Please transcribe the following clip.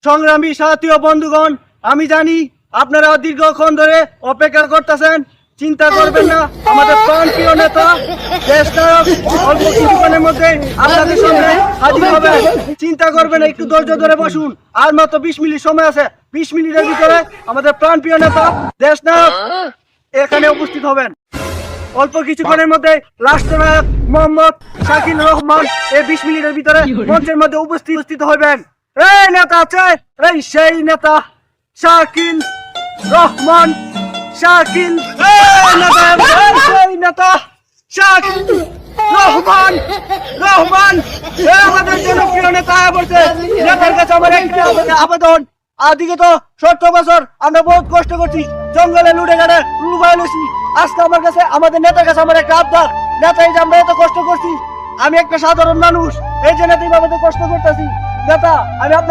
সংগ্রামী সাথী ও বন্ধুগণ, আমি জানি আপনারা দীর্ঘক্ষণ ধরে অপেক্ষা করতেছেন। চিন্তা করবেন না, আমাদের প্রাণপ্রিয় নেতা দেশ নায়ক অল্প কিছুক্ষণের মধ্যে আপনাদের সামনে হাজির হবে। চিন্তা করবেন না, একটু ধৈর্য ধরে বসুন। আর মাত্র 20 মিনিট সময় আছে। 20 মিনিটের ভিতরে আমাদের প্রাণপ্রিয় নেতা দেশ নায়ক এখানে উপস্থিত হবেন। অল্প কিছুক্ষণের মধ্যে রাষ্ট্রনায়ক মোহাম্মদ শাকিল রহমান এই 20 মিনিটের ভিতরে মঞ্চের মধ্যে উপস্থিত হবেন। এই নেতা আছে, এই সেই নেতা শাকিল রহমান। শাকিল সেই নেতা শাকিল রহমান আমাদের জনপ্রিয় নেতা বলছে। নেতার কাছে আমার একটা আবেদন, আদিকে তো 70 বছর আমরা বহুত কষ্ট করছি, জঙ্গলে লুটে গেলে লুবাইলেছি। আজকে আমার কাছে আমাদের নেতার কাছে আমার একটা আবদার, নেতা এই যে আমরা এত কষ্ট করছি, আমি একটা সাধারণ মানুষ, এই যে নেতা এত কষ্ট করতেছি, নেতা আমি আপনার